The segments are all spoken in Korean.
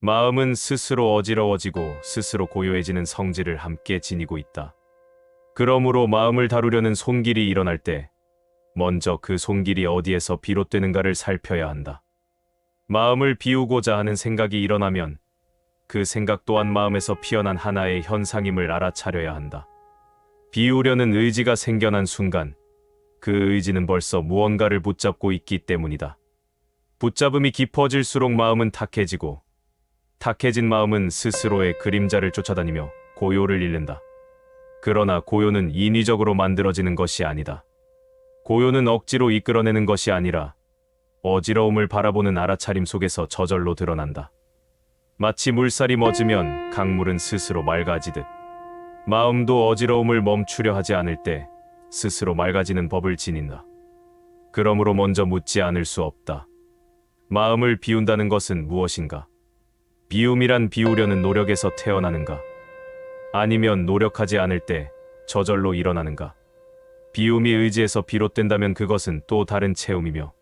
마음은 스스로 어지러워지고 스스로 고요해지는 성질을 함께 지니고 있다. 그러므로 마음을 다루려는 손길이 일어날 때 먼저 그 손길이 어디에서 비롯되는가를 살펴야 한다. 마음을 비우고자 하는 생각이 일어나면 그 생각 또한 마음에서 피어난 하나의 현상임을 알아차려야 한다. 비우려는 의지가 생겨난 순간 그 의지는 벌써 무언가를 붙잡고 있기 때문이다. 붙잡음이 깊어질수록 마음은 탁해지고 탁해진 마음은 스스로의 그림자를 쫓아다니며 고요를 잃는다. 그러나 고요는 인위적으로 만들어지는 것이 아니다. 고요는 억지로 이끌어내는 것이 아니라 어지러움을 바라보는 알아차림 속에서 저절로 드러난다. 마치 물살이 멎으면 강물은 스스로 맑아지듯 마음도 어지러움을 멈추려 하지 않을 때 스스로 맑아지는 법을 지닌다. 그러므로 먼저 묻지 않을 수 없다. 마음을 비운다는 것은 무엇인가? 비움이란 비우려는 노력에서 태어나는가? 아니면 노력하지 않을 때 저절로 일어나는가? 비움이 의지에서 비롯된다면 그것은 또 다른 체험이며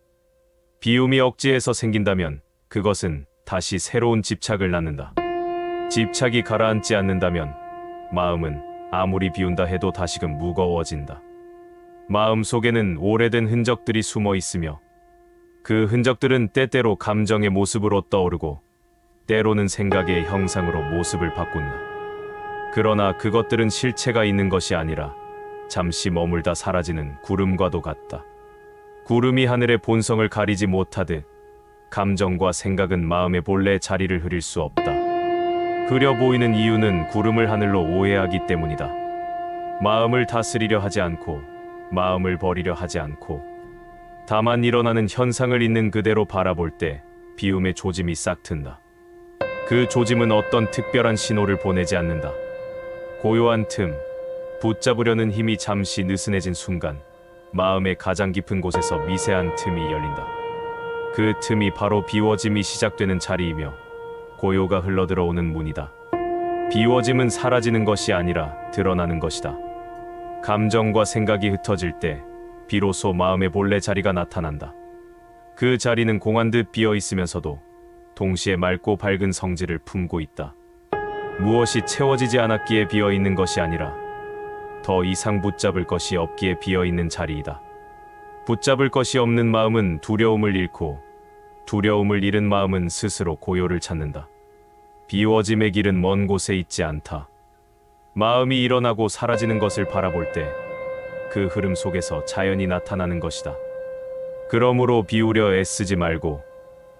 비움이 억지에서 생긴다면 그것은 다시 새로운 집착을 낳는다. 집착이 가라앉지 않는다면 마음은 아무리 비운다 해도 다시금 무거워진다. 마음 속에는 오래된 흔적들이 숨어 있으며 그 흔적들은 때때로 감정의 모습으로 떠오르고 때로는 생각의 형상으로 모습을 바꾼다. 그러나 그것들은 실체가 있는 것이 아니라 잠시 머물다 사라지는 구름과도 같다. 구름이 하늘의 본성을 가리지 못하듯 감정과 생각은 마음의 본래 자리를 흐릴 수 없다. 흐려 보이는 이유는 구름을 하늘로 오해하기 때문이다. 마음을 다스리려 하지 않고 마음을 버리려 하지 않고 다만 일어나는 현상을 있는 그대로 바라볼 때 비움의 조짐이 싹 튼다. 그 조짐은 어떤 특별한 신호를 보내지 않는다. 고요한 틈, 붙잡으려는 힘이 잠시 느슨해진 순간 마음의 가장 깊은 곳에서 미세한 틈이 열린다. 그 틈이 바로 비워짐이 시작되는 자리이며 고요가 흘러들어오는 문이다. 비워짐은 사라지는 것이 아니라 드러나는 것이다. 감정과 생각이 흩어질 때 비로소 마음의 본래 자리가 나타난다. 그 자리는 공한 듯 비어 있으면서도 동시에 맑고 밝은 성질을 품고 있다. 무엇이 채워지지 않았기에 비어 있는 것이 아니라 더 이상 붙잡을 것이 없기에 비어 있는 자리이다. 붙잡을 것이 없는 마음은 두려움을 잃고 두려움을 잃은 마음은 스스로 고요를 찾는다. 비워짐의 길은 먼 곳에 있지 않다. 마음이 일어나고 사라지는 것을 바라볼 때 그 흐름 속에서 자연이 나타나는 것이다. 그러므로 비우려 애쓰지 말고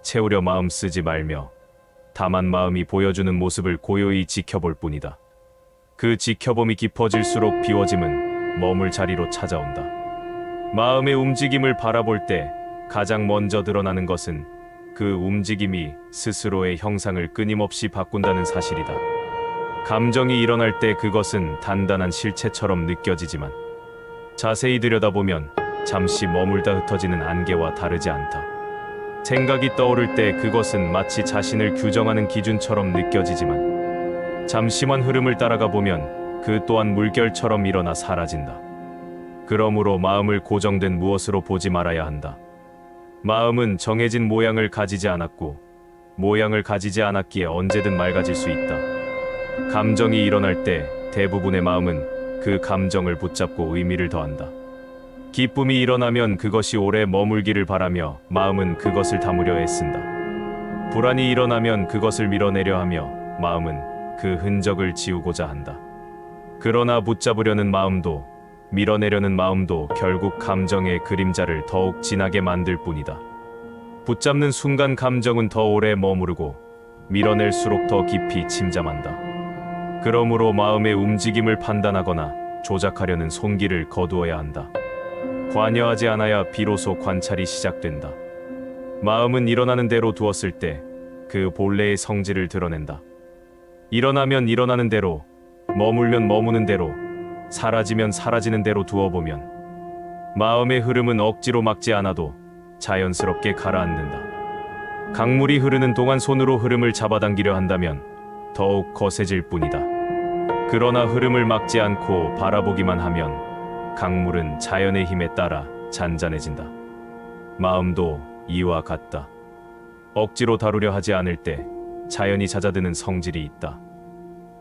채우려 마음 쓰지 말며 다만 마음이 보여주는 모습을 고요히 지켜볼 뿐이다. 그 지켜봄이 깊어질수록 비워짐은 머물 자리로 찾아온다. 마음의 움직임을 바라볼 때 가장 먼저 드러나는 것은 그 움직임이 스스로의 형상을 끊임없이 바꾼다는 사실이다. 감정이 일어날 때 그것은 단단한 실체처럼 느껴지지만 자세히 들여다보면 잠시 머물다 흩어지는 안개와 다르지 않다. 생각이 떠오를 때 그것은 마치 자신을 규정하는 기준처럼 느껴지지만 잠시만 흐름을 따라가 보면 그 또한 물결처럼 일어나 사라진다. 그러므로 마음을 고정된 무엇으로 보지 말아야 한다. 마음은 정해진 모양을 가지지 않았고 모양을 가지지 않았기에 언제든 맑아질 수 있다. 감정이 일어날 때 대부분의 마음은 그 감정을 붙잡고 의미를 더한다. 기쁨이 일어나면 그것이 오래 머물기를 바라며 마음은 그것을 담으려 애쓴다. 불안이 일어나면 그것을 밀어내려 하며 마음은 그 흔적을 지우고자 한다. 그러나 붙잡으려는 마음도 밀어내려는 마음도 결국 감정의 그림자를 더욱 진하게 만들 뿐이다. 붙잡는 순간 감정은 더 오래 머무르고 밀어낼수록 더 깊이 침잠한다. 그러므로 마음의 움직임을 판단하거나 조작하려는 손길을 거두어야 한다. 관여하지 않아야 비로소 관찰이 시작된다. 마음은 일어나는 대로 두었을 때 그 본래의 성질을 드러낸다. 일어나면 일어나는 대로, 머물면 머무는 대로, 사라지면 사라지는 대로 두어보면 마음의 흐름은 억지로 막지 않아도 자연스럽게 가라앉는다. 강물이 흐르는 동안 손으로 흐름을 잡아당기려 한다면 더욱 거세질 뿐이다. 그러나 흐름을 막지 않고 바라보기만 하면 강물은 자연의 힘에 따라 잔잔해진다. 마음도 이와 같다. 억지로 다루려 하지 않을 때 자연히 잦아드는 성질이 있다.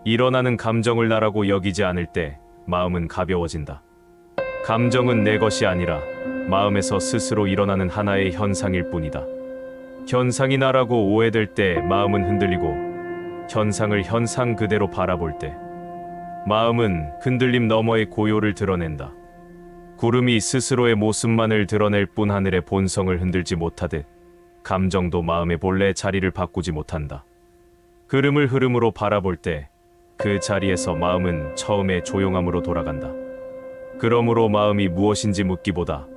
일어나는 감정을 나라고 여기지 않을 때 마음은 가벼워진다. 감정은 내 것이 아니라 마음에서 스스로 일어나는 하나의 현상일 뿐이다. 현상이 나라고 오해될 때 마음은 흔들리고, 현상을 현상 그대로 바라볼 때 마음은 흔들림 너머의 고요를 드러낸다. 구름이 스스로의 모습만을 드러낼 뿐 하늘의 본성을 흔들지 못하듯 감정도 마음의 본래의 자리를 바꾸지 못한다. 흐름을 흐름으로 바라볼 때 그 자리에서 마음은 처음의 조용함으로 돌아간다. 그러므로 마음이 무엇인지 묻기보다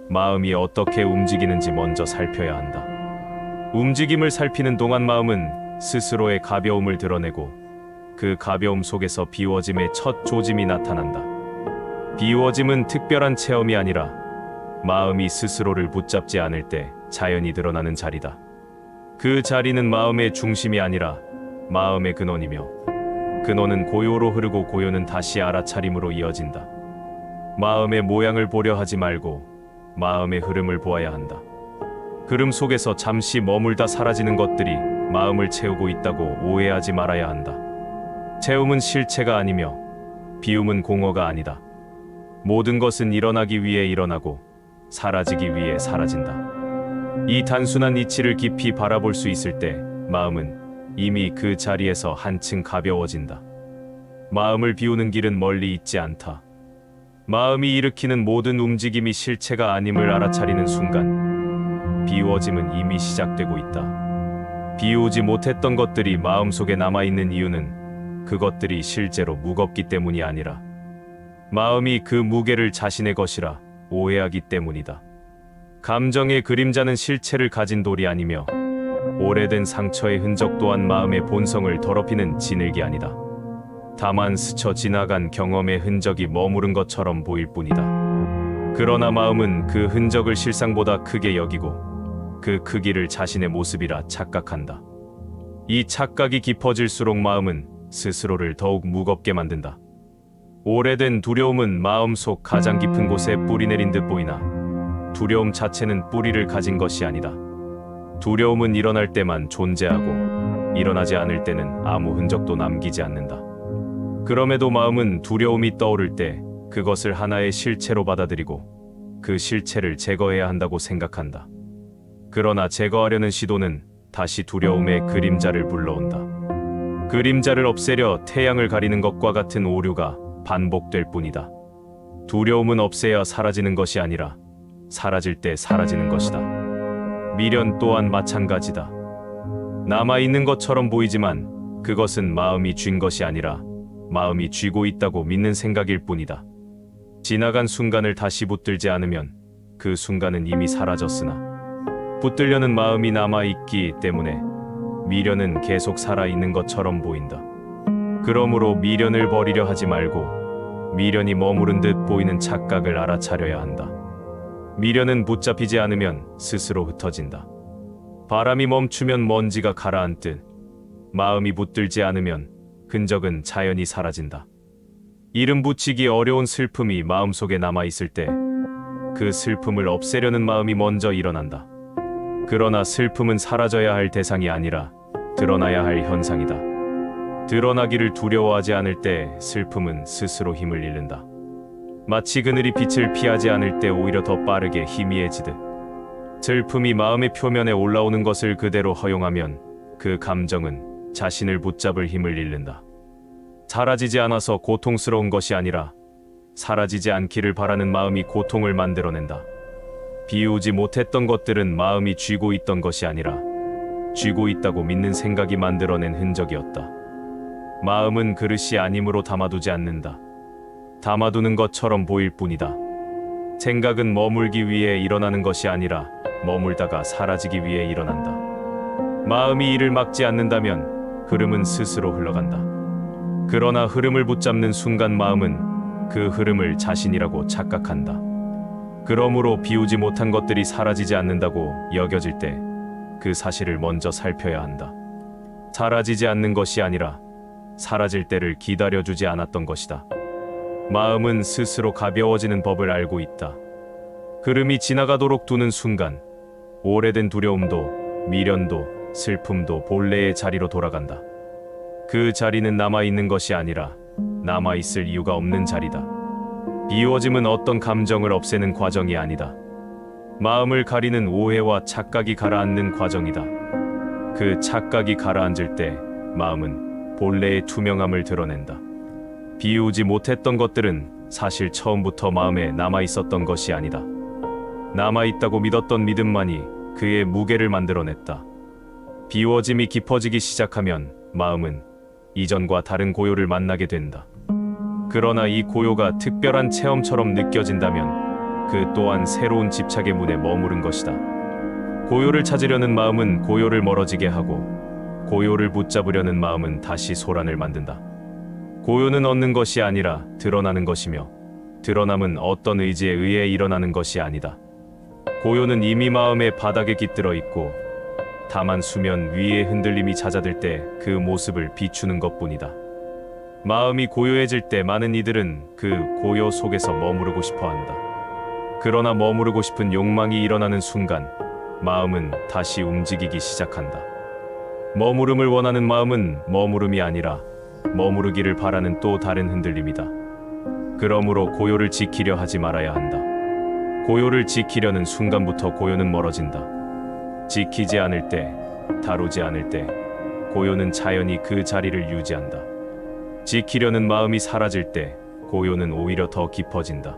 마음이 어떻게 움직이는지 먼저 살펴야 한다. 움직임을 살피는 동안 마음은 스스로의 가벼움을 드러내고, 그 가벼움 속에서 비워짐의 첫 조짐이 나타난다. 비워짐은 특별한 체험이 아니라 마음이 스스로를 붙잡지 않을 때 자연히 드러나는 자리다. 그 자리는 마음의 중심이 아니라 마음의 근원이며, 근원은 고요로 흐르고 고요는 다시 알아차림으로 이어진다. 마음의 모양을 보려 하지 말고 마음의 흐름을 보아야 한다. 흐름 속에서 잠시 머물다 사라지는 것들이 마음을 채우고 있다고 오해하지 말아야 한다. 채움은 실체가 아니며 비움은 공허가 아니다. 모든 것은 일어나기 위해 일어나고 사라지기 위해 사라진다. 이 단순한 이치를 깊이 바라볼 수 있을 때 마음은 이미 그 자리에서 한층 가벼워진다. 마음을 비우는 길은 멀리 있지 않다. 마음이 일으키는 모든 움직임이 실체가 아님을 알아차리는 순간 비워짐은 이미 시작되고 있다. 비우지 못했던 것들이 마음속에 남아있는 이유는 그것들이 실제로 무겁기 때문이 아니라 마음이 그 무게를 자신의 것이라 오해하기 때문이다. 감정의 그림자는 실체를 가진 돌이 아니며, 오래된 상처의 흔적 또한 마음의 본성을 더럽히는 진흙이 아니다. 다만 스쳐 지나간 경험의 흔적이 머무른 것처럼 보일 뿐이다. 그러나 마음은 그 흔적을 실상보다 크게 여기고 그 크기를 자신의 모습이라 착각한다. 이 착각이 깊어질수록 마음은 스스로를 더욱 무겁게 만든다. 오래된 두려움은 마음속 가장 깊은 곳에 뿌리 내린 듯 보이나 두려움 자체는 뿌리를 가진 것이 아니다. 두려움은 일어날 때만 존재하고 일어나지 않을 때는 아무 흔적도 남기지 않는다. 그럼에도 마음은 두려움이 떠오를 때 그것을 하나의 실체로 받아들이고 그 실체를 제거해야 한다고 생각한다. 그러나 제거하려는 시도는 다시 두려움의 그림자를 불러온다. 그림자를 없애려 태양을 가리는 것과 같은 오류가 반복될 뿐이다. 두려움은 없애야 사라지는 것이 아니라 사라질 때 사라지는 것이다. 미련 또한 마찬가지다. 남아있는 것처럼 보이지만 그것은 마음이 쥔 것이 아니라 마음이 쥐고 있다고 믿는 생각일 뿐이다. 지나간 순간을 다시 붙들지 않으면 그 순간은 이미 사라졌으나, 붙들려는 마음이 남아있기 때문에 미련은 계속 살아있는 것처럼 보인다. 그러므로 미련을 버리려 하지 말고 미련이 머무른 듯 보이는 착각을 알아차려야 한다. 미련은 붙잡히지 않으면 스스로 흩어진다. 바람이 멈추면 먼지가 가라앉듯 마음이 붙들지 않으면 흔적은 자연히 사라진다. 이름 붙이기 어려운 슬픔이 마음속에 남아있을 때 그 슬픔을 없애려는 마음이 먼저 일어난다. 그러나 슬픔은 사라져야 할 대상이 아니라 드러나야 할 현상이다. 드러나기를 두려워하지 않을 때 슬픔은 스스로 힘을 잃는다. 마치 그늘이 빛을 피하지 않을 때 오히려 더 빠르게 희미해지듯, 슬픔이 마음의 표면에 올라오는 것을 그대로 허용하면 그 감정은 자신을 붙잡을 힘을 잃는다. 사라지지 않아서 고통스러운 것이 아니라 사라지지 않기를 바라는 마음이 고통을 만들어낸다. 비우지 못했던 것들은 마음이 쥐고 있던 것이 아니라 쥐고 있다고 믿는 생각이 만들어낸 흔적이었다. 마음은 그릇이 아님으로 담아두지 않는다. 담아두는 것처럼 보일 뿐이다. 생각은 머물기 위해 일어나는 것이 아니라 머물다가 사라지기 위해 일어난다. 마음이 이를 막지 않는다면 흐름은 스스로 흘러간다. 그러나 흐름을 붙잡는 순간 마음은 그 흐름을 자신이라고 착각한다. 그러므로 비우지 못한 것들이 사라지지 않는다고 여겨질 때 그 사실을 먼저 살펴야 한다. 사라지지 않는 것이 아니라 사라질 때를 기다려주지 않았던 것이다. 마음은 스스로 가벼워지는 법을 알고 있다. 흐름이 지나가도록 두는 순간 오래된 두려움도 미련도 슬픔도 본래의 자리로 돌아간다. 그 자리는 남아있는 것이 아니라 남아있을 이유가 없는 자리다. 비워짐은 어떤 감정을 없애는 과정이 아니다. 마음을 가리는 오해와 착각이 가라앉는 과정이다. 그 착각이 가라앉을 때 마음은 본래의 투명함을 드러낸다. 비우지 못했던 것들은 사실 처음부터 마음에 남아있었던 것이 아니다. 남아있다고 믿었던 믿음만이 그의 무게를 만들어냈다. 비워짐이 깊어지기 시작하면 마음은 이전과 다른 고요를 만나게 된다. 그러나 이 고요가 특별한 체험처럼 느껴진다면 그 또한 새로운 집착의 문에 머무른 것이다. 고요를 찾으려는 마음은 고요를 멀어지게 하고, 고요를 붙잡으려는 마음은 다시 소란을 만든다. 고요는 얻는 것이 아니라 드러나는 것이며, 드러남은 어떤 의지에 의해 일어나는 것이 아니다. 고요는 이미 마음의 바닥에 깃들어 있고, 다만 수면 위의 흔들림이 잦아들 때 그 모습을 비추는 것뿐이다. 마음이 고요해질 때 많은 이들은 그 고요 속에서 머무르고 싶어 한다. 그러나 머무르고 싶은 욕망이 일어나는 순간 마음은 다시 움직이기 시작한다. 머무름을 원하는 마음은 머무름이 아니라 머무르기를 바라는 또 다른 흔들림이다. 그러므로 고요를 지키려 하지 말아야 한다. 고요를 지키려는 순간부터 고요는 멀어진다. 지키지 않을 때, 다루지 않을 때 고요는 자연히 그 자리를 유지한다. 지키려는 마음이 사라질 때 고요는 오히려 더 깊어진다.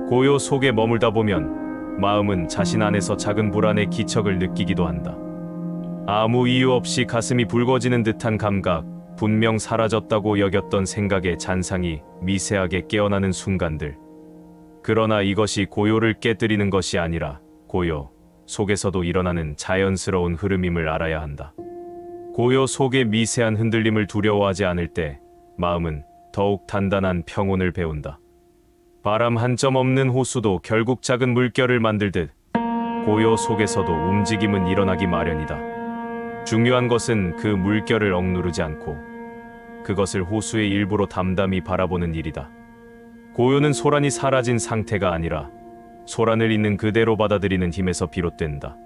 고요 속에 머물다 보면 마음은 자신 안에서 작은 불안의 기척을 느끼기도 한다. 아무 이유 없이 가슴이 붉어지는 듯한 감각, 분명 사라졌다고 여겼던 생각의 잔상이 미세하게 깨어나는 순간들. 그러나 이것이 고요를 깨뜨리는 것이 아니라 고요 속에서도 일어나는 자연스러운 흐름임을 알아야 한다. 고요 속의 미세한 흔들림을 두려워하지 않을 때 마음은 더욱 단단한 평온을 배운다. 바람 한 점 없는 호수도 결국 작은 물결을 만들듯 고요 속에서도 움직임은 일어나기 마련이다. 중요한 것은 그 물결을 억누르지 않고 그것을 호수의 일부로 담담히 바라보는 일이다. 고요는 소란이 사라진 상태가 아니라 소란을 있는 그대로 받아들이는 힘에서 비롯된다.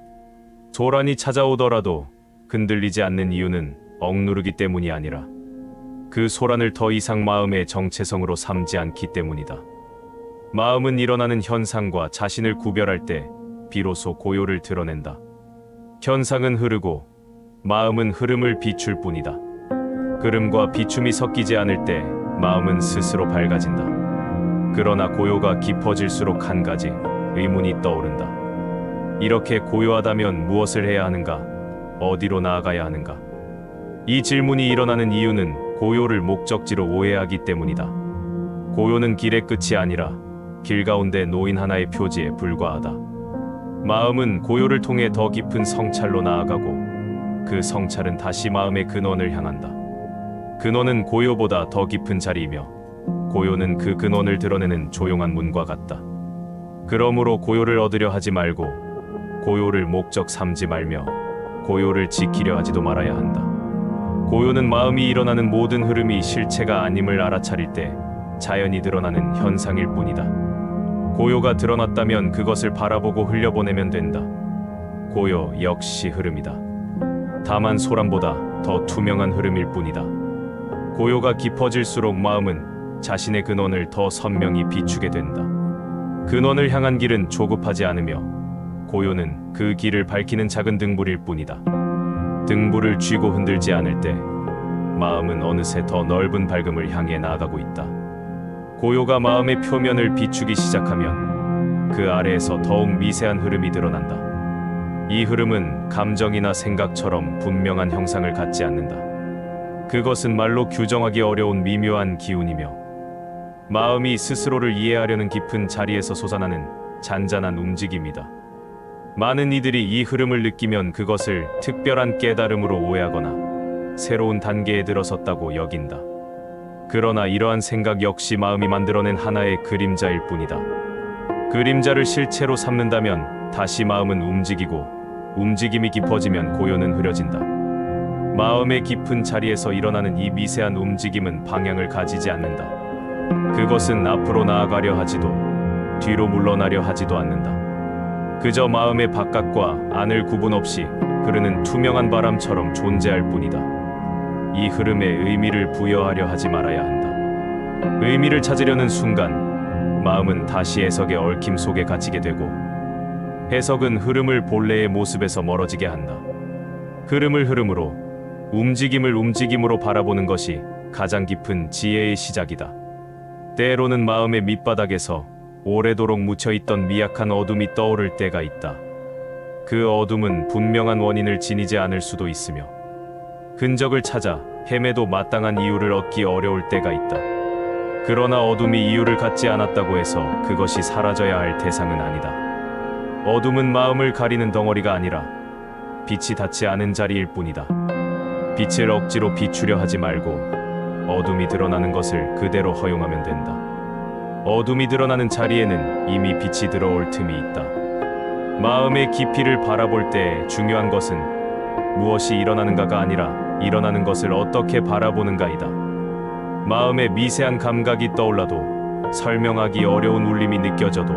소란이 찾아오더라도 흔들리지 않는 이유는 억누르기 때문이 아니라 그 소란을 더 이상 마음의 정체성으로 삼지 않기 때문이다. 마음은 일어나는 현상과 자신을 구별할 때 비로소 고요를 드러낸다. 현상은 흐르고 마음은 흐름을 비출 뿐이다. 흐름과 비춤이 섞이지 않을 때 마음은 스스로 밝아진다. 그러나 고요가 깊어질수록 한 가지 의문이 떠오른다. 이렇게 고요하다면 무엇을 해야 하는가? 어디로 나아가야 하는가? 이 질문이 일어나는 이유는 고요를 목적지로 오해하기 때문이다. 고요는 길의 끝이 아니라 길 가운데 놓인 하나의 표지에 불과하다. 마음은 고요를 통해 더 깊은 성찰로 나아가고 그 성찰은 다시 마음의 근원을 향한다. 근원은 고요보다 더 깊은 자리이며 고요는 그 근원을 드러내는 조용한 문과 같다. 그러므로 고요를 얻으려 하지 말고 고요를 목적 삼지 말며 고요를 지키려 하지도 말아야 한다. 고요는 마음이 일어나는 모든 흐름이 실체가 아님을 알아차릴 때 자연히 드러나는 현상일 뿐이다. 고요가 드러났다면 그것을 바라보고 흘려보내면 된다. 고요 역시 흐름이다. 다만 소란보다 더 투명한 흐름일 뿐이다. 고요가 깊어질수록 마음은 자신의 근원을 더 선명히 비추게 된다. 근원을 향한 길은 조급하지 않으며 고요는 그 길을 밝히는 작은 등불일 뿐이다. 등불을 쥐고 흔들지 않을 때 마음은 어느새 더 넓은 밝음을 향해 나아가고 있다. 고요가 마음의 표면을 비추기 시작하면 그 아래에서 더욱 미세한 흐름이 드러난다. 이 흐름은 감정이나 생각처럼 분명한 형상을 갖지 않는다. 그것은 말로 규정하기 어려운 미묘한 기운이며 마음이 스스로를 이해하려는 깊은 자리에서 솟아나는 잔잔한 움직임이다. 많은 이들이 이 흐름을 느끼면 그것을 특별한 깨달음으로 오해하거나 새로운 단계에 들어섰다고 여긴다. 그러나 이러한 생각 역시 마음이 만들어낸 하나의 그림자일 뿐이다. 그림자를 실체로 삼는다면 다시 마음은 움직이고 움직임이 깊어지면 고요는 흐려진다. 마음의 깊은 자리에서 일어나는 이 미세한 움직임은 방향을 가지지 않는다. 그것은 앞으로 나아가려 하지도 뒤로 물러나려 하지도 않는다. 그저 마음의 바깥과 안을 구분 없이 흐르는 투명한 바람처럼 존재할 뿐이다. 이 흐름에 의미를 부여하려 하지 말아야 한다. 의미를 찾으려는 순간 마음은 다시 해석의 얽힘 속에 갇히게 되고, 해석은 흐름을 본래의 모습에서 멀어지게 한다. 흐름을 흐름으로, 움직임을 움직임으로 바라보는 것이 가장 깊은 지혜의 시작이다. 때로는 마음의 밑바닥에서 오래도록 묻혀있던 미약한 어둠이 떠오를 때가 있다. 그 어둠은 분명한 원인을 지니지 않을 수도 있으며, 흔적을 찾아 헤매도 마땅한 이유를 얻기 어려울 때가 있다. 그러나 어둠이 이유를 갖지 않았다고 해서 그것이 사라져야 할 대상은 아니다. 어둠은 마음을 가리는 덩어리가 아니라 빛이 닿지 않은 자리일 뿐이다. 빛을 억지로 비추려 하지 말고 어둠이 드러나는 것을 그대로 허용하면 된다. 어둠이 드러나는 자리에는 이미 빛이 들어올 틈이 있다. 마음의 깊이를 바라볼 때 중요한 것은 무엇이 일어나는가가 아니라 일어나는 것을 어떻게 바라보는가이다. 마음의 미세한 감각이 떠올라도, 설명하기 어려운 울림이 느껴져도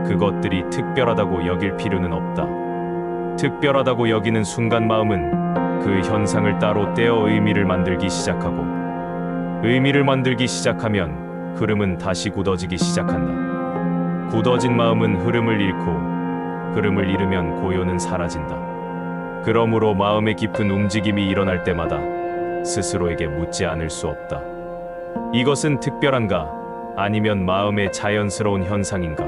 그것들이 특별하다고 여길 필요는 없다. 특별하다고 여기는 순간 마음은 그 현상을 따로 떼어 의미를 만들기 시작하고, 의미를 만들기 시작하면 흐름은 다시 굳어지기 시작한다. 굳어진 마음은 흐름을 잃고, 흐름을 잃으면 고요는 사라진다. 그러므로 마음의 깊은 움직임이 일어날 때마다 스스로에게 묻지 않을 수 없다. 이것은 특별한가? 아니면 마음의 자연스러운 현상인가?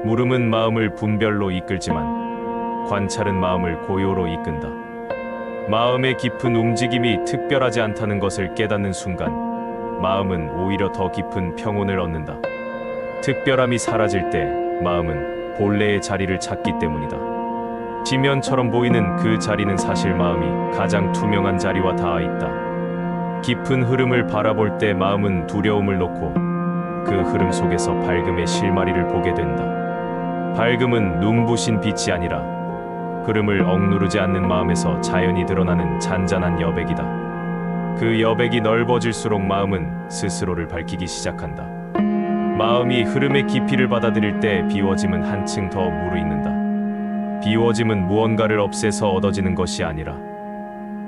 물음은 마음을 분별로 이끌지만 관찰은 마음을 고요로 이끈다. 마음의 깊은 움직임이 특별하지 않다는 것을 깨닫는 순간 마음은 오히려 더 깊은 평온을 얻는다. 특별함이 사라질 때 마음은 본래의 자리를 찾기 때문이다. 지면처럼 보이는 그 자리는 사실 마음이 가장 투명한 자리와 닿아 있다. 깊은 흐름을 바라볼 때 마음은 두려움을 놓고 그 흐름 속에서 밝음의 실마리를 보게 된다. 밝음은 눈부신 빛이 아니라 흐름을 억누르지 않는 마음에서 자연히 드러나는 잔잔한 여백이다. 그 여백이 넓어질수록 마음은 스스로를 밝히기 시작한다. 마음이 흐름의 깊이를 받아들일 때 비워짐은 한층 더 무르익는다. 비워짐은 무언가를 없애서 얻어지는 것이 아니라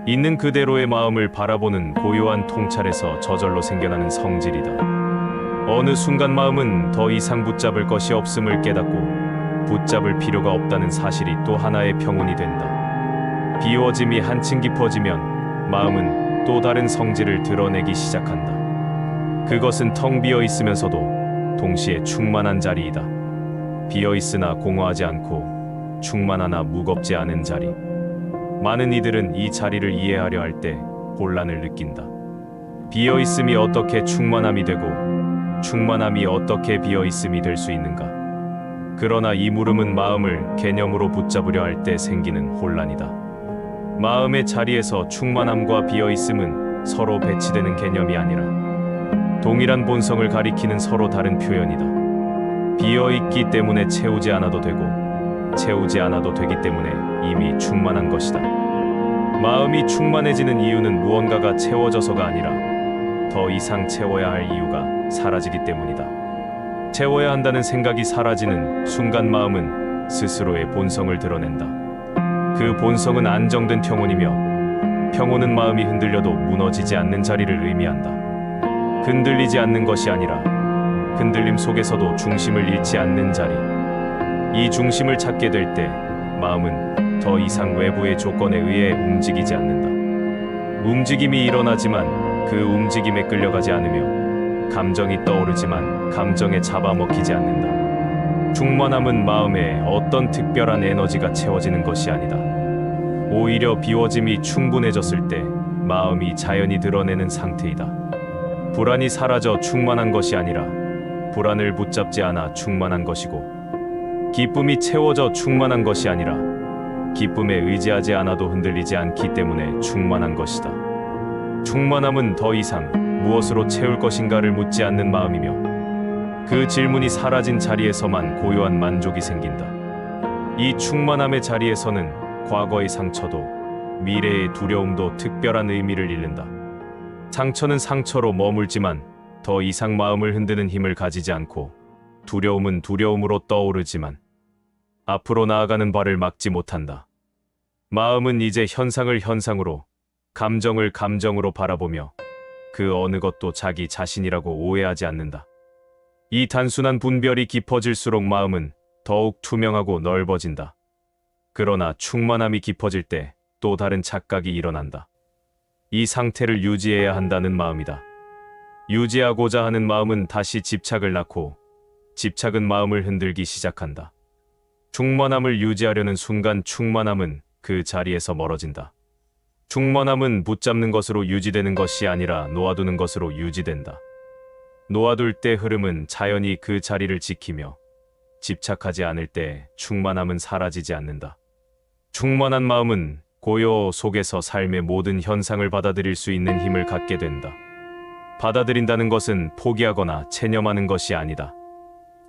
있는 그대로의 마음을 바라보는 고요한 통찰에서 저절로 생겨나는 성질이다. 어느 순간 마음은 더 이상 붙잡을 것이 없음을 깨닫고 붙잡을 필요가 없다는 사실이 또 하나의 평온이 된다. 비워짐이 한층 깊어지면 마음은 또 다른 성질을 드러내기 시작한다. 그것은 텅 비어 있으면서도 동시에 충만한 자리이다. 비어 있으나 공허하지 않고 충만하나 무겁지 않은 자리. 많은 이들은 이 자리를 이해하려 할 때 혼란을 느낀다. 비어 있음이 어떻게 충만함이 되고 충만함이 어떻게 비어 있음이 될 수 있는가? 그러나 이 물음은 마음을 개념으로 붙잡으려 할 때 생기는 혼란이다. 마음의 자리에서 충만함과 비어 있음은 서로 배치되는 개념이 아니라 동일한 본성을 가리키는 서로 다른 표현이다. 비어 있기 때문에 채우지 않아도 되고 채우지 않아도 되기 때문에 이미 충만한 것이다. 마음이 충만해지는 이유는 무언가가 채워져서가 아니라 더 이상 채워야 할 이유가 사라지기 때문이다. 채워야 한다는 생각이 사라지는 순간 마음은 스스로의 본성을 드러낸다. 그 본성은 안정된 평온이며 평온은 마음이 흔들려도 무너지지 않는 자리를 의미한다. 흔들리지 않는 것이 아니라 흔들림 속에서도 중심을 잃지 않는 자리. 이 중심을 찾게 될 때 마음은 더 이상 외부의 조건에 의해 움직이지 않는다. 움직임이 일어나지만 그 움직임에 끌려가지 않으며 감정이 떠오르지만 감정에 잡아먹히지 않는다. 충만함은 마음에 어떤 특별한 에너지가 채워지는 것이 아니다. 오히려 비워짐이 충분해졌을 때 마음이 자연히 드러내는 상태이다. 불안이 사라져 충만한 것이 아니라 불안을 붙잡지 않아 충만한 것이고, 기쁨이 채워져 충만한 것이 아니라 기쁨에 의지하지 않아도 흔들리지 않기 때문에 충만한 것이다. 충만함은 더 이상 무엇으로 채울 것인가를 묻지 않는 마음이며 그 질문이 사라진 자리에서만 고요한 만족이 생긴다. 이 충만함의 자리에서는 과거의 상처도 미래의 두려움도 특별한 의미를 잃는다. 상처는 상처로 머물지만 더 이상 마음을 흔드는 힘을 가지지 않고, 두려움은 두려움으로 떠오르지만 앞으로 나아가는 발을 막지 못한다. 마음은 이제 현상을 현상으로, 감정을 감정으로 바라보며 그 어느 것도 자기 자신이라고 오해하지 않는다. 이 단순한 분별이 깊어질수록 마음은 더욱 투명하고 넓어진다. 그러나 충만함이 깊어질 때 또 다른 착각이 일어난다. 이 상태를 유지해야 한다는 마음이다. 유지하고자 하는 마음은 다시 집착을 낳고 집착은 마음을 흔들기 시작한다. 충만함을 유지하려는 순간 충만함은 그 자리에서 멀어진다. 충만함은 붙잡는 것으로 유지되는 것이 아니라 놓아두는 것으로 유지된다. 놓아둘 때 흐름은 자연히 그 자리를 지키며 집착하지 않을 때 충만함은 사라지지 않는다. 충만한 마음은 고요 속에서 삶의 모든 현상을 받아들일 수 있는 힘을 갖게 된다. 받아들인다는 것은 포기하거나 체념하는 것이 아니다.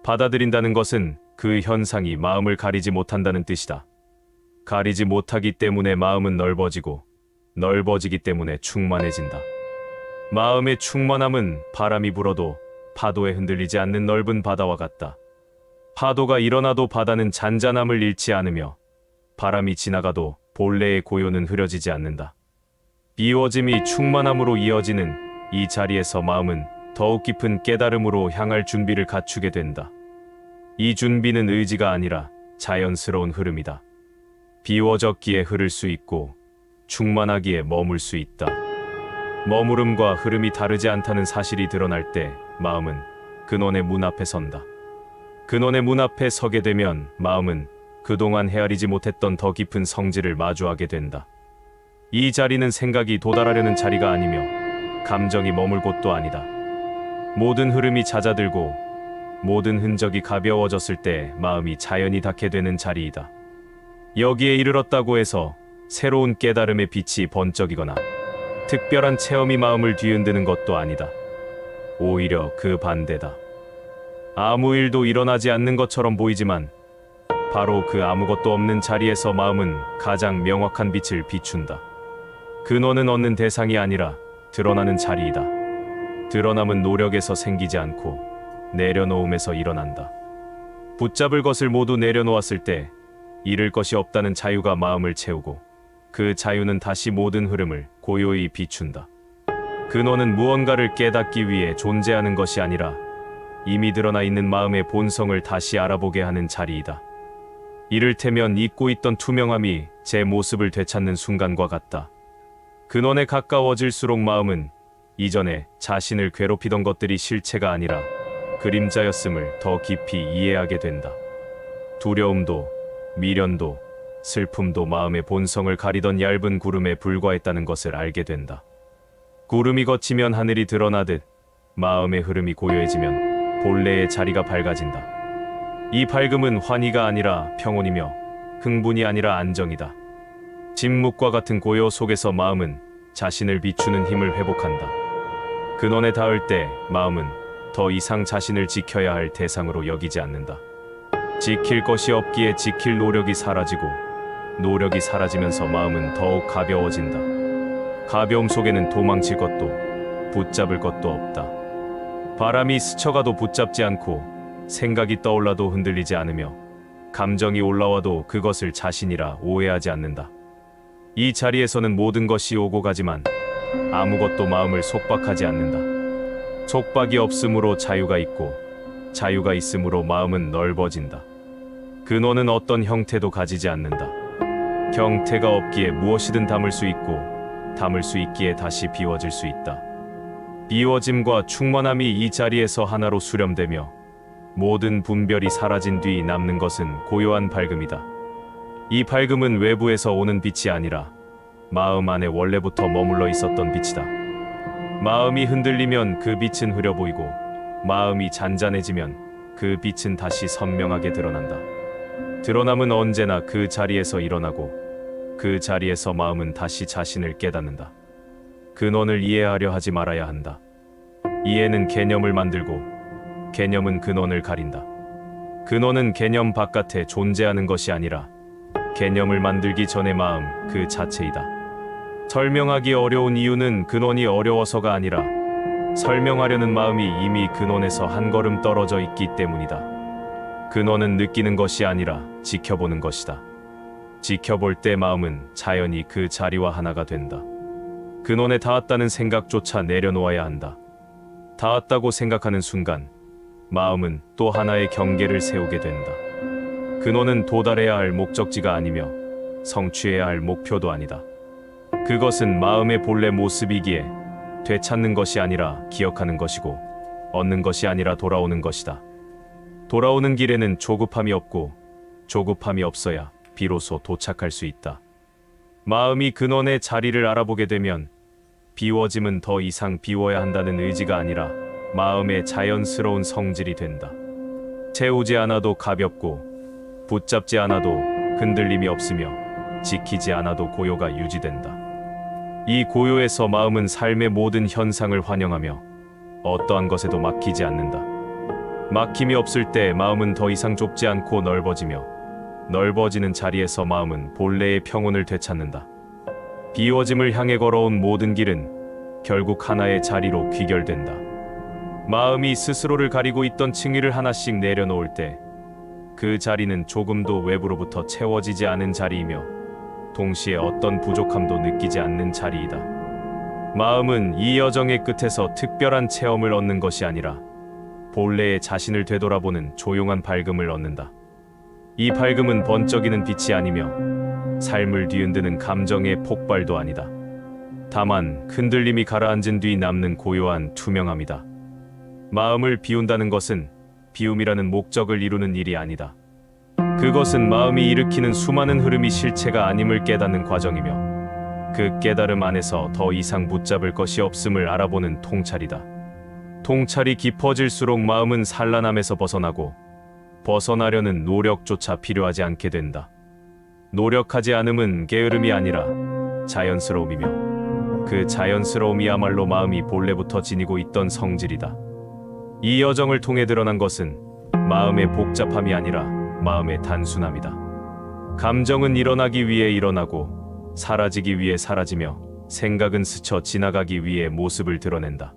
받아들인다는 것은 그 현상이 마음을 가리지 못한다는 뜻이다. 가리지 못하기 때문에 마음은 넓어지고 넓어지기 때문에 충만해진다. 마음의 충만함은 바람이 불어도 파도에 흔들리지 않는 넓은 바다와 같다. 파도가 일어나도 바다는 잔잔함을 잃지 않으며 바람이 지나가도 본래의 고요는 흐려지지 않는다. 비워짐이 충만함으로 이어지는 이 자리에서 마음은 더욱 깊은 깨달음으로 향할 준비를 갖추게 된다. 이 준비는 의지가 아니라 자연스러운 흐름이다. 비워졌기에 흐를 수 있고 충만하기에 머물 수 있다. 머무름과 흐름이 다르지 않다는 사실이 드러날 때 마음은 근원의 문 앞에 선다. 근원의 문 앞에 서게 되면 마음은 그동안 헤아리지 못했던 더 깊은 성질을 마주하게 된다. 이 자리는 생각이 도달하려는 자리가 아니며 감정이 머물 곳도 아니다. 모든 흐름이 잦아들고 모든 흔적이 가벼워졌을 때 마음이 자연히 닿게 되는 자리이다. 여기에 이르렀다고 해서 새로운 깨달음의 빛이 번쩍이거나 특별한 체험이 마음을 뒤흔드는 것도 아니다. 오히려 그 반대다. 아무 일도 일어나지 않는 것처럼 보이지만 바로 그 아무것도 없는 자리에서 마음은 가장 명확한 빛을 비춘다. 근원은 얻는 대상이 아니라 드러나는 자리이다. 드러남은 노력에서 생기지 않고 내려놓음에서 일어난다. 붙잡을 것을 모두 내려놓았을 때 잃을 것이 없다는 자유가 마음을 채우고 그 자유는 다시 모든 흐름을 고요히 비춘다. 근원은 무언가를 깨닫기 위해 존재하는 것이 아니라 이미 드러나 있는 마음의 본성을 다시 알아보게 하는 자리이다. 이를테면 잊고 있던 투명함이 제 모습을 되찾는 순간과 같다. 근원에 가까워질수록 마음은 이전에 자신을 괴롭히던 것들이 실체가 아니라 그림자였음을 더 깊이 이해하게 된다. 두려움도 미련도 슬픔도 마음의 본성을 가리던 얇은 구름에 불과했다는 것을 알게 된다. 구름이 걷히면 하늘이 드러나듯 마음의 흐름이 고요해지면 본래의 자리가 밝아진다. 이 밝음은 환희가 아니라 평온이며 흥분이 아니라 안정이다. 침묵과 같은 고요 속에서 마음은 자신을 비추는 힘을 회복한다. 근원에 닿을 때 마음은 더 이상 자신을 지켜야 할 대상으로 여기지 않는다. 지킬 것이 없기에 지킬 노력이 사라지고 노력이 사라지면서 마음은 더욱 가벼워진다. 가벼움 속에는 도망칠 것도 붙잡을 것도 없다. 바람이 스쳐가도 붙잡지 않고 생각이 떠올라도 흔들리지 않으며 감정이 올라와도 그것을 자신이라 오해하지 않는다. 이 자리에서는 모든 것이 오고 가지만 아무것도 마음을 속박하지 않는다. 속박이 없으므로 자유가 있고 자유가 있으므로 마음은 넓어진다. 근원은 어떤 형태도 가지지 않는다. 형태가 없기에 무엇이든 담을 수 있고 담을 수 있기에 다시 비워질 수 있다. 비워짐과 충만함이 이 자리에서 하나로 수렴되며 모든 분별이 사라진 뒤 남는 것은 고요한 밝음이다. 이 밝음은 외부에서 오는 빛이 아니라 마음 안에 원래부터 머물러 있었던 빛이다. 마음이 흔들리면 그 빛은 흐려 보이고 마음이 잔잔해지면 그 빛은 다시 선명하게 드러난다. 드러남은 언제나 그 자리에서 일어나고 그 자리에서 마음은 다시 자신을 깨닫는다. 근원을 이해하려 하지 말아야 한다. 이해는 개념을 만들고 개념은 근원을 가린다. 근원은 개념 바깥에 존재하는 것이 아니라 개념을 만들기 전의 마음 그 자체이다. 설명하기 어려운 이유는 근원이 어려워서가 아니라 설명하려는 마음이 이미 근원에서 한 걸음 떨어져 있기 때문이다. 근원은 느끼는 것이 아니라 지켜보는 것이다. 지켜볼 때 마음은 자연히 그 자리와 하나가 된다. 근원에 닿았다는 생각조차 내려놓아야 한다. 닿았다고 생각하는 순간 마음은 또 하나의 경계를 세우게 된다. 근원은 도달해야 할 목적지가 아니며 성취해야 할 목표도 아니다. 그것은 마음의 본래 모습이기에 되찾는 것이 아니라 기억하는 것이고 얻는 것이 아니라 돌아오는 것이다. 돌아오는 길에는 조급함이 없고 조급함이 없어야 비로소 도착할 수 있다. 마음이 근원의 자리를 알아보게 되면 비워짐은 더 이상 비워야 한다는 의지가 아니라 마음의 자연스러운 성질이 된다. 채우지 않아도 가볍고 붙잡지 않아도 흔들림이 없으며 지키지 않아도 고요가 유지된다. 이 고요에서 마음은 삶의 모든 현상을 환영하며 어떠한 것에도 막히지 않는다. 막힘이 없을 때 마음은 더 이상 좁지 않고 넓어지며 넓어지는 자리에서 마음은 본래의 평온을 되찾는다. 비워짐을 향해 걸어온 모든 길은 결국 하나의 자리로 귀결된다. 마음이 스스로를 가리고 있던 층위를 하나씩 내려놓을 때 그 자리는 조금도 외부로부터 채워지지 않은 자리이며 동시에 어떤 부족함도 느끼지 않는 자리이다. 마음은 이 여정의 끝에서 특별한 체험을 얻는 것이 아니라 본래의 자신을 되돌아보는 조용한 밝음을 얻는다. 이 밝음은 번쩍이는 빛이 아니며 삶을 뒤흔드는 감정의 폭발도 아니다. 다만 흔들림이 가라앉은 뒤 남는 고요한 투명함이다. 마음을 비운다는 것은 비움이라는 목적을 이루는 일이 아니다. 그것은 마음이 일으키는 수많은 흐름이 실체가 아님을 깨닫는 과정이며 그 깨달음 안에서 더 이상 붙잡을 것이 없음을 알아보는 통찰이다. 통찰이 깊어질수록 마음은 산란함에서 벗어나고 벗어나려는 노력조차 필요하지 않게 된다. 노력하지 않음은 게으름이 아니라 자연스러움이며 그 자연스러움이야말로 마음이 본래부터 지니고 있던 성질이다. 이 여정을 통해 드러난 것은 마음의 복잡함이 아니라 마음의 단순함이다. 감정은 일어나기 위해 일어나고 사라지기 위해 사라지며 생각은 스쳐 지나가기 위해 모습을 드러낸다.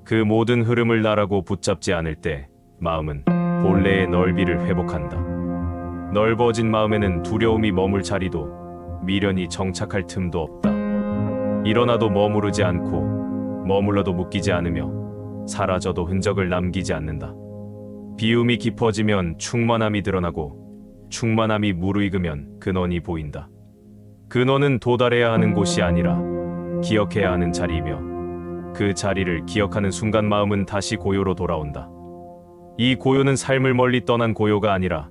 그 모든 흐름을 나라고 붙잡지 않을 때 마음은 본래의 넓이를 회복한다. 넓어진 마음에는 두려움이 머물 자리도 미련이 정착할 틈도 없다. 일어나도 머무르지 않고 머물러도 묶이지 않으며 사라져도 흔적을 남기지 않는다. 비움이 깊어지면 충만함이 드러나고 충만함이 무르익으면 근원이 보인다. 근원은 도달해야 하는 곳이 아니라 기억해야 하는 자리이며 그 자리를 기억하는 순간 마음은 다시 고요로 돌아온다. 이 고요는 삶을 멀리 떠난 고요가 아니라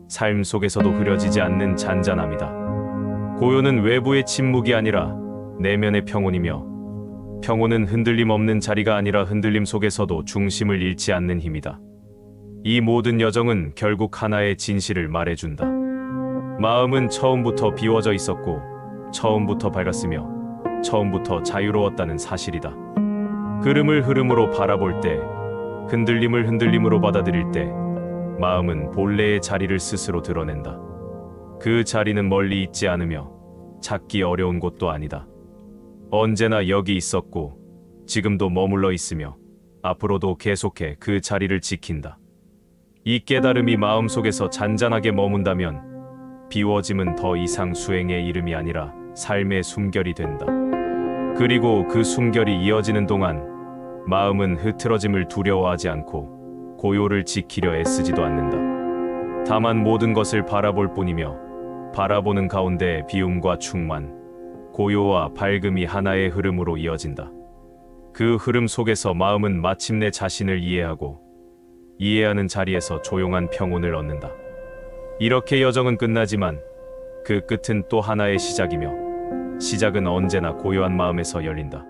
삶 속에서도 흐려지지 않는 잔잔함이다. 고요는 외부의 침묵이 아니라 내면의 평온이며 평온은 흔들림 없는 자리가 아니라 흔들림 속에서도 중심을 잃지 않는 힘이다. 이 모든 여정은 결국 하나의 진실을 말해준다. 마음은 처음부터 비워져 있었고 처음부터 밝았으며 처음부터 자유로웠다는 사실이다. 흐름을 흐름으로 바라볼 때, 흔들림을 흔들림으로 받아들일 때 마음은 본래의 자리를 스스로 드러낸다. 그 자리는 멀리 있지 않으며 찾기 어려운 곳도 아니다. 언제나 여기 있었고 지금도 머물러 있으며 앞으로도 계속해 그 자리를 지킨다. 이 깨달음이 마음속에서 잔잔하게 머문다면 비워짐은 더 이상 수행의 이름이 아니라 삶의 숨결이 된다. 그리고 그 숨결이 이어지는 동안 마음은 흐트러짐을 두려워하지 않고 고요를 지키려 애쓰지도 않는다. 다만 모든 것을 바라볼 뿐이며 바라보는 가운데 비움과 충만, 고요와 밝음이 하나의 흐름으로 이어진다. 그 흐름 속에서 마음은 마침내 자신을 이해하고 이해하는 자리에서 조용한 평온을 얻는다. 이렇게 여정은 끝나지만 그 끝은 또 하나의 시작이며 시작은 언제나 고요한 마음에서 열린다.